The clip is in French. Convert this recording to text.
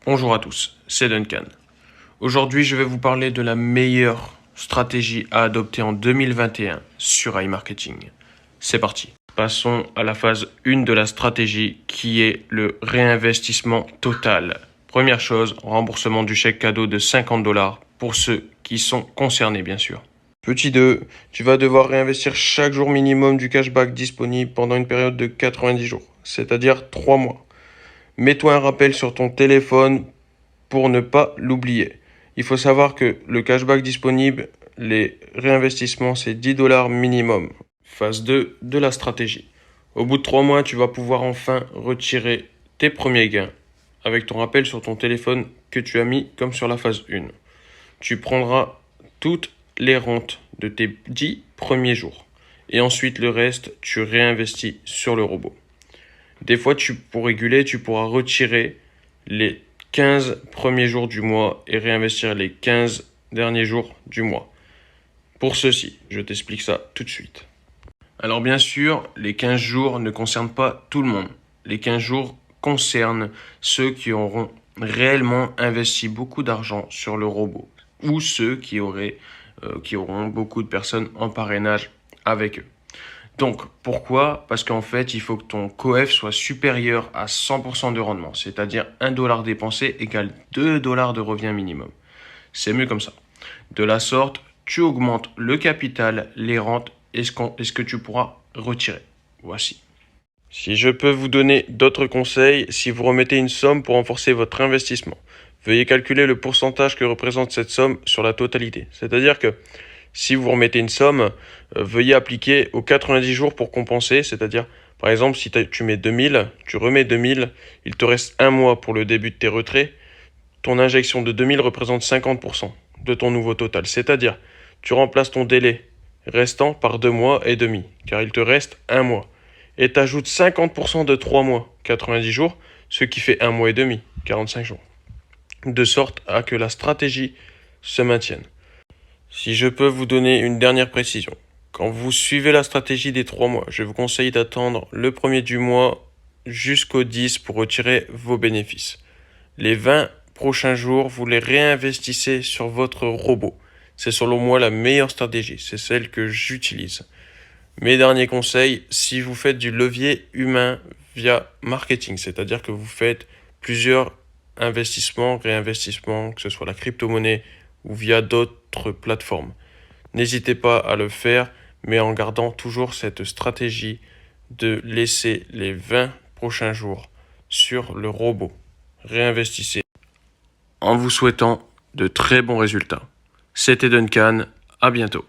Bonjour à tous, c'est Duncan. Aujourd'hui, je vais vous parler de la meilleure stratégie à adopter en 2021 sur iMarketing. C'est parti. Passons à la phase 1 de la stratégie qui est le réinvestissement total. Première chose, remboursement du chèque cadeau de $50 pour ceux qui sont concernés bien sûr. Petit 2, tu vas devoir réinvestir chaque jour minimum du cashback disponible pendant une période de 90 jours, c'est-à-dire 3 mois. Mets-toi un rappel sur ton téléphone pour ne pas l'oublier. Il faut savoir que le cashback disponible, les réinvestissements, c'est $10 minimum. Phase 2 de la stratégie. Au bout de 3 mois, tu vas pouvoir enfin retirer tes premiers gains avec ton rappel sur ton téléphone que tu as mis comme sur la phase 1. Tu prendras toutes les rentes de tes 10 premiers jours. Et ensuite, le reste, tu réinvestis sur le robot. Des fois, pour réguler, tu pourras retirer les 15 premiers jours du mois et réinvestir les 15 derniers jours du mois. Pour ceci, je t'explique ça tout de suite. Alors bien sûr, les 15 jours ne concernent pas tout le monde. Les 15 jours concernent ceux qui auront réellement investi beaucoup d'argent sur le robot ou ceux qui auront beaucoup de personnes en parrainage avec eux. Donc, pourquoi? Parce qu'en fait, il faut que ton COEF soit supérieur à 100% de rendement, c'est-à-dire $1 dépensé égale $2 de revient minimum. C'est mieux comme ça. De la sorte, tu augmentes le capital, les rentes et ce que tu pourras retirer. Voici. Si je peux vous donner d'autres conseils, si vous remettez une somme pour renforcer votre investissement, veuillez calculer le pourcentage que représente cette somme sur la totalité. C'est-à-dire que si vous remettez une somme, veuillez appliquer aux 90 jours pour compenser. C'est-à-dire, par exemple, si tu mets 2000, tu remets 2000, il te reste un mois pour le début de tes retraits. Ton injection de 2000 représente 50% de ton nouveau total. C'est-à-dire, tu remplaces ton délai restant par 2 mois et demi, car il te reste un mois. Et tu ajoutes 50% de 3 mois, 90 jours, ce qui fait un mois et demi, 45 jours. De sorte à que la stratégie se maintienne. Si je peux vous donner une dernière précision, quand vous suivez la stratégie des 3 mois, je vous conseille d'attendre le premier du mois jusqu'au 10 pour retirer vos bénéfices. Les 20 prochains jours, vous les réinvestissez sur votre robot. C'est selon moi la meilleure stratégie, c'est celle que j'utilise. Mes derniers conseils, si vous faites du levier humain via marketing, c'est-à-dire que vous faites plusieurs investissements, réinvestissements, que ce soit la crypto-monnaie ou via d'autres plateformes. N'hésitez pas à le faire, mais en gardant toujours cette stratégie de laisser les 20 prochains jours sur le robot. Réinvestissez en vous souhaitant de très bons résultats. C'était Duncan, à bientôt.